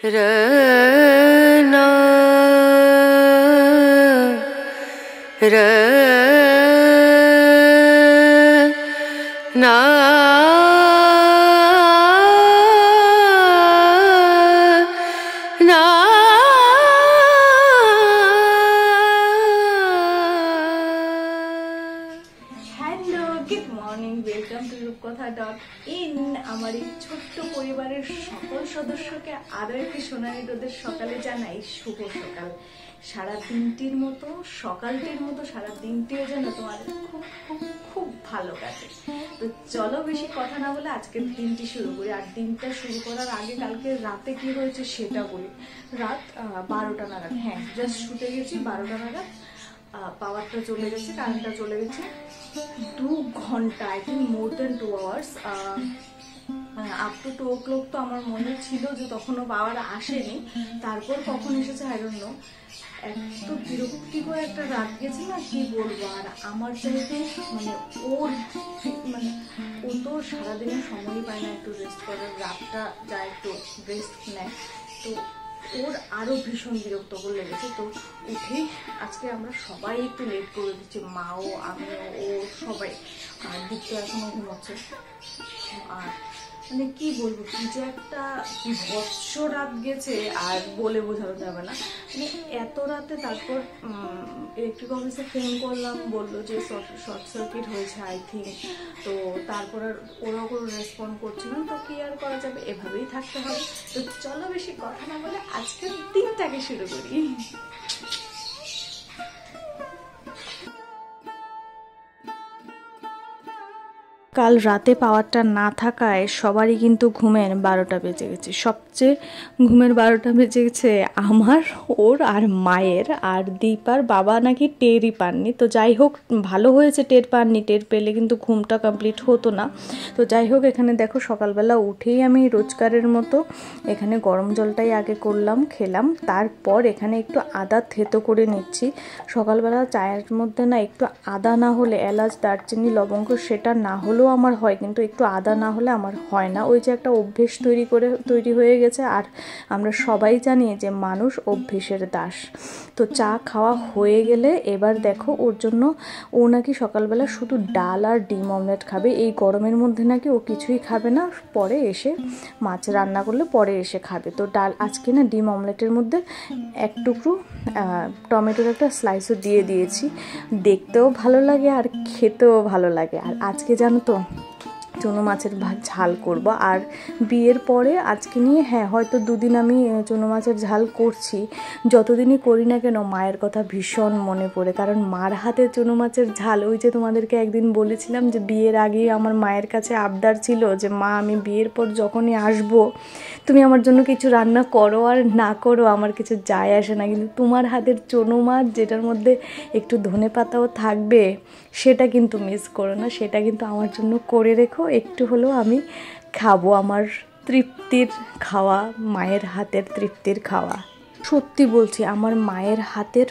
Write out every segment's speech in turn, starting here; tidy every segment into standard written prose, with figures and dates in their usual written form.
रना रना আমার এই ছোট্ট পরিবারের সকল সদস্যকে আরো একটি সোনালী রোদের সকালে জানাই শুভ সকাল। সারা দিনটির মতো সকালটির মতো সারা দিনটিও যেন তোমাদের খুব খুব খুব ভালো কাটে। তো চলো বেশি কথা না বলে আজকের দিনটি শুরু করি। আর দিনটা শুরু করার আগে কালকে রাতে কি হয়েছে সেটা বলি। রাত 12টা নাগাদ, হ্যাঁ জাস্ট শুতে গেছি 12টা নাগাদ, পাওয়ারটা চলে গেছে, কারেন্টটা চলে গেছে 2 ঘন্টা, I think more than 2 hours. Up to 2 o'clock তো আমার মনে ছিল যে তখনও পাওয়ার আসেনি, তারপর কখন এসেছে আই ডোন্ট নো। এত বিরক্তিকর একটা রাত গেছে না, কি বলবো। আর আমার চাইতে ও তো সারাদিনের সময়ই পায় না একটু রেস্ট করার, রাতটা যা একটু রেস্ট নেয়, তো ওর আরো ভীষণ বিরক্তকর লেগেছে। তো উঠেই আজকে আমরা সবাই একটু লেট করে দিচ্ছি, মাও আমিও ও সবাই। আর দীপ্ত এখনো ঘুমাচ্ছে। আর মানে কি বলবো, কি যে একটা বিভৎস রাত গেছে আর বলে বোঝানো যাবে না। মানে এত রাতে তারপর ইলেকট্রিক অফিসে ফোন করলাম, বললো যে শর্ট সার্কিট হয়েছে আই থিঙ্ক। তো তারপর আর ওরাও কোনো রেসপন্ড করছে না, তো কি আর করা যাবে, এভাবেই থাকতে হবে। তো চলো বেশি কথা না বলে আজকের দিনটাকে শুরু করি। কাল রাতে পাওয়ারটা না থাকায় সবারই কিন্তু ঘুমের 12টা বেজে গেছে। সবচেয়ে ঘুমের 12টা বেজে গেছে আমার, ওর আর মায়ের। আর দীপার বাবা নাকি টেরই পাননি। তো যাই হোক, ভালো হয়েছে টের পাননি, টের পেলে কিন্তু ঘুমটা কমপ্লিট হতো না। তো যাই হোক, এখানে দেখো সকালবেলা উঠেই আমি রোজকারের মতো এখানে গরম জলটাই আগে করলাম, খেলাম। তারপর এখানে একটু আদা থেতো করে নিচ্ছি। সকালবেলা চায়ের মধ্যে না একটু আদা না হলে, এলাচ দারচিনি লবঙ্গ সেটা না হলেও আমার হয়, কিন্তু একটু আদা না হলে আমার হয় না। ওই যে একটা অভ্যেস তৈরি হয়ে গেছে। আর আমরা সবাই জানি যে মানুষ অভ্যেসের দাস। তো চা খাওয়া হয়ে গেলে এবার দেখো ওর জন্য, ও নাকি সকালবেলা শুধু ডাল আর ডিম অমলেট খাবে। এই গরমের মধ্যে নাকি ও কিছুই খাবে না, পরে এসে মাছ রান্না করলে পরে এসে খাবে। তো ডাল আজকে না ডিম অমলেটের মধ্যে এক টুকরো টমেটোর একটা স্লাইসও দিয়ে দিয়েছি। দেখতেও ভালো লাগে আর খেতেও ভালো লাগে। আর আজকে জানো তো চুনো মাছের ঝাল করব। আর বিয়ের পরে আজকে নিয়ে হয়তো 2 দিন আমি চুনো মাছের ঝাল করছি। যতদিনই করি না কেন মায়ের কথা ভীষণ মনে পড়ে, কারণ মার হাতে চুনো মাছের ঝাল, ওই যে তোমাদেরকে একদিন বলেছিলাম যে বিয়ের আগেই আমার মায়ের কাছে আবদার ছিল যে মা আমি বিয়ের পর যখনই আসবো তুমি আমার জন্য কিছু রান্না করো আর না করো আমার কিছু যায় আসে না, কিন্তু তোমার হাতের চুনো মাছ যেটার মধ্যে একটু ধনেপাতাও থাকবে সেটা কিন্তু মিস করো না, সেটা কিন্তু আমার জন্য করে রেখো, একটু হলেও আমি খাবো। আমার তৃপ্তির খাওয়া, মায়ের হাতের তৃপ্তির খাওয়া। সত্যি বলছি, আমার মায়ের হাতের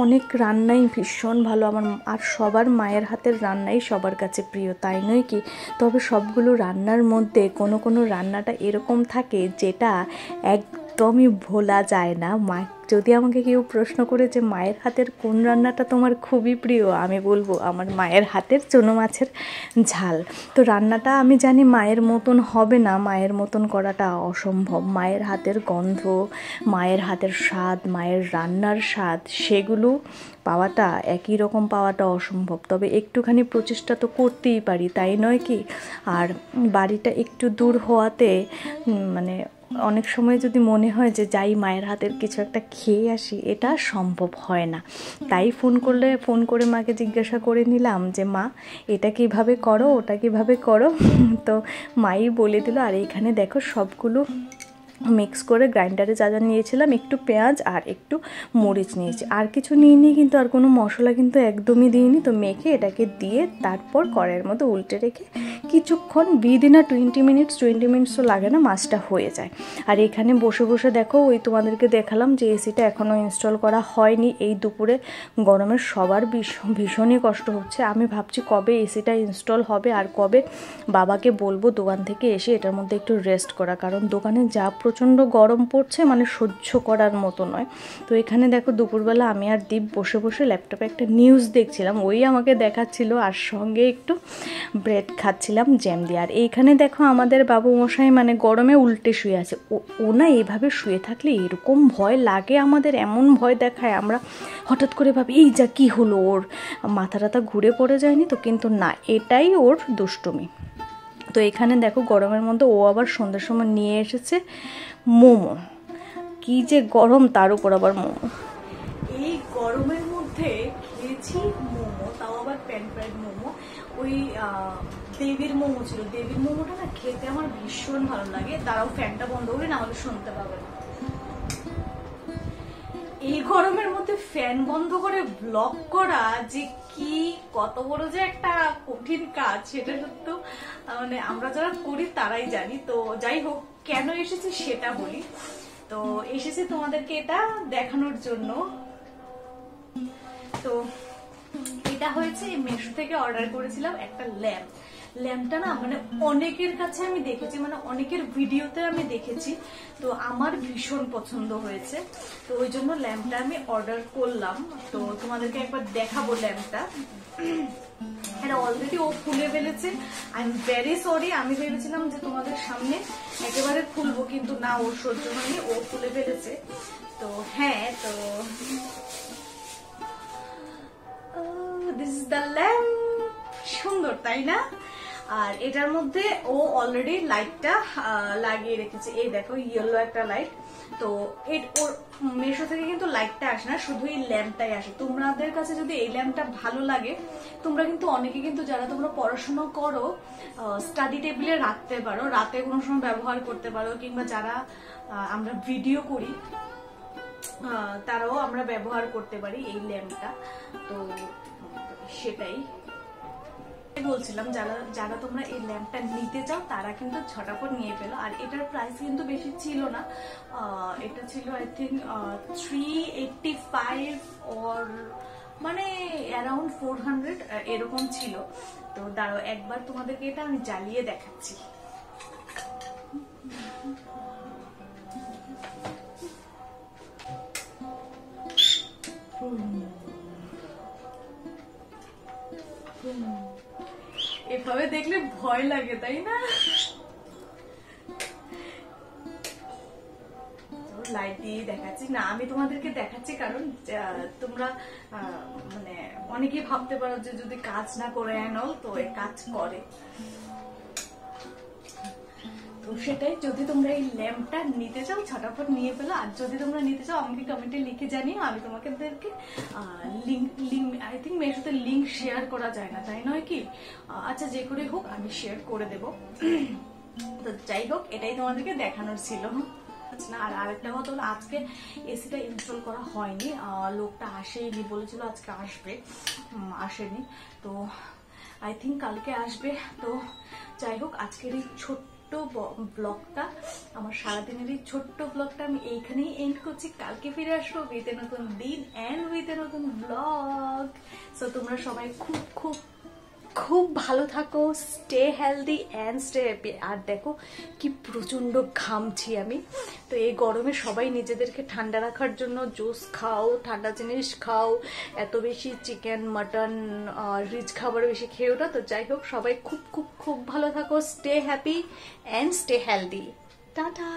অনেক রান্নাই ভীষণ ভালো। আমার আর সবার মায়ের হাতের রান্নাই সবার কাছে প্রিয়, তাই নয় কি? তবে সবগুলো রান্নার মধ্যে কোনো রান্নাটা এরকম থাকে যেটা একদমই ভোলা যায় না। যদি আমাকে কেউ প্রশ্ন করে যে মায়ের হাতের কোন রান্নাটা তোমার খুবই প্রিয়, আমি বলবো আমার মায়ের হাতের চুনো মাছের ঝাল। তো রান্নাটা আমি জানি মায়ের মতন হবে না, মায়ের মতন করাটা অসম্ভব। মায়ের হাতের গন্ধ, মায়ের হাতের স্বাদ, মায়ের রান্নার স্বাদ, সেগুলো পাওয়াটা একই রকম পাওয়াটা অসম্ভব। তবে একটুখানি প্রচেষ্টা তো করতেই পারি, তাই নয় কি? আর বাড়িটা একটু দূর হওয়াতে মানে অনেক সময় যদি মনে হয় যে যাই মায়ের হাতের কিছু একটা খেয়ে আসি, এটা সম্ভব হয় না। তাই ফোন করে মাকে জিজ্ঞাসা করে নিলাম যে মা এটা কিভাবে করো, ওটা কিভাবে করো। তো মাই বলে দিল। আর এইখানে দেখো সবগুলো মিক্স করে গ্রাইন্ডারে যা নিয়েছিলাম, একটু পেঁয়াজ আর একটু মরিচ নিয়েছি, আর কিছু নিইনি, কিন্তু আর কোনো মশলা কিন্তু একদমই দিইনি। তো মেখে এটাকে দিয়ে তারপর কড়াইয়ের মধ্যে উল্টে রেখে কিছুক্ষণ উইদিন 20 মিনিটসও লাগে না, মাছটা হয়ে যায়। আর এখানে বসে বসে দেখো ওই তোমাদেরকে দেখালাম যে এসিটা এখনও ইনস্টল করা হয়নি। এই দুপুরে গরমের সবার ভীষণই কষ্ট হচ্ছে। আমি ভাবছি কবে এসিটা ইনস্টল হবে আর কবে বাবাকে বলবো দোকান থেকে এসে এটার মধ্যে একটু রেস্ট করা, কারণ দোকানে যা প্রচণ্ড গরম পড়ছে মানে সহ্য করার মতো নয়। তো এখানে দেখো দুপুরবেলা আমি আর দীপ বসে বসে ল্যাপটপে একটা নিউজ দেখছিলাম, ওই আমাকে দেখাচ্ছিল আর সঙ্গে একটু ব্রেড খাচ্ছিলাম জ্যাম দিয়ে। আর এইখানে দেখো আমাদের বাবু মশাই মানে গরমে উল্টে শুয়ে আছে। ও না এইভাবে শুয়ে থাকলে এরকম ভয় লাগে আমাদের, এমন ভয় দেখায় আমরা হঠাৎ করে ভাবি এই যা কী হলো, ওর মাথা টাথা ঘুরে পড়ে যায়নি তো, কিন্তু না, এটাই ওর দুষ্টুমি। তো এখানে দেখো গরমের মধ্যে ও আবার সন্ধ্যার সময় নিয়ে এসেছে মোমো। কি যে গরম, তার উপর আবার মোমো। এই গরমের মধ্যে খেয়েছি মোমো, তাও আবার প্যান ফ্রাইড মোমো। ওই দেবীর মোমো ছিল, দেবীর মোমোটা না খেতে আমার ভীষণ ভালো লাগে। তারাও ফ্যানটা বন্ধ করে, না হলে শুনতে পাবে না। এই গরমের মধ্যে ফ্যান বন্ধ করে ব্লগ করা যে কি কত বড় যে একটা কঠিন কাজ, সেটা সত্য মানে আমরা যারা করি তারাই জানি। তো যাই হোক, কেন এসেছি সেটা বলি। তো এসেছি তোমাদেরকে এটা দেখানোর জন্য। তো এটা হয়েছে মিশো থেকে অর্ডার করেছিলাম একটা ল্যাম্পটা না মানে অনেকের কাছে আমি দেখেছি, মানে অনেকের ভিডিওতে আমি দেখেছি, তো আমার ভীষণ পছন্দ হয়েছে। তো ওই জন্য ল্যাম্পটা আমি অর্ডার করলাম। তো তোমাদেরকে একবার দেখাবো ল্যাম্পটা। এটা অলরেডি ও খুলে ফেলেছে। আই এম ভেরি সরি, আমি ভেবেছিলাম যে তোমাদের সামনে একেবারে খুলবো, কিন্তু না, ওর সহ্য হয়নি, ও খুলে ফেলেছে। তো হ্যাঁ, তো দিস ইজ দ্য ল্যাম্প। সুন্দর তাই না? আর এটার মধ্যে ও অলরেডি লাইটটা লাগিয়ে রেখেছে। এই দেখো ইয়েলো একটা লাইট। তো ওর মিশো থেকে কিন্তু লাইটটা আসে না, শুধু এই ল্যাম্পটাই আসে। তোমাদের কাছে যদি এই ল্যাম্পটা ভালো লাগে, তোমরা কিন্তু অনেকে কিন্তু যারা তোমরা পড়াশোনা করো স্টাডি টেবিলে রাখতে পারো, রাতে কোনো সময় ব্যবহার করতে পারো, কিংবা যারা আমরা ভিডিও করি তারাও আমরা ব্যবহার করতে পারি এই ল্যাম্পটা। তো সেটাই বলছিলাম, যারা তোমরা এই ল্যাম্পটা নিতে চাও তারা কিন্তু ঝটাপট নিয়ে পেলো। আর এটার প্রাইস কিন্তু বেশি ছিল না, এটা ছিল আই থিঙ্ক 385 অর মানে অ্যারাউন্ড 400 এরকম ছিল। তো দাঁড়াও একবার তোমাদেরকে এটা আমি জ্বালিয়ে দেখাচ্ছি। এভাবে দেখলে ভয় লাগে তাই না? লাইট দিয়ে দেখাচ্ছি না, আমি তোমাদেরকে দেখাচ্ছি কারণ তোমরা মানে অনেকেই ভাবতে পারো যে যদি কাজ না করে অ্যানল, তো কাজ করে। তো সেটাই, যদি তোমরা এই ল্যাম্পটা নিতে চাও ঝটাফট নিয়ে পেলো। আর যদি তোমরা নিতে চাও আমাকে কমেন্টে লিখে জানিও, আমি তোমাদেরকে লিঙ্ক আই থিঙ্ক মেশোতে লিঙ্ক শেয়ার করা যায় না, তাই নয় কি? আচ্ছা, যে করে হোক আমি শেয়ার করে দেব। তো যাই হোক, এটাই তোমাদেরকে দেখানোর ছিল। না, আর আরেকটা কথা হলো আজকে এসিটা ইনস্টল করা হয়নি, লোকটা আসেনি, বলেছিল আজকে আসবে, আসেনি। তো আই থিঙ্ক কালকে আসবে। তো যাই হোক, আজকের এই ছোট্ট ব্লগটা, আমার সারাদিনের এই ছোট্ট ব্লগটা আমি এইখানেই এন্ড করছি। কালকে ফিরে আসবো উইথ এ নতুন দিন এন্ড উইথ এ নতুন ব্লগ। সো তোমরা সবাই খুব খুব খুব ভালো থাকো, stay healthy and stay happy. আর দেখো কি প্রচন্ড ঘামছি আমি। তো এই গরমে সবাই নিজেদেরকে ঠান্ডা রাখার জন্য জুস খাও, ঠান্ডা জিনিস খাও, এত বেশি চিকেন মাটন রিচ খাবার বেশি খেয়েও না। তো যাই হোক, সবাই খুব খুব খুব ভালো থাকো, stay happy and stay healthy. Tata.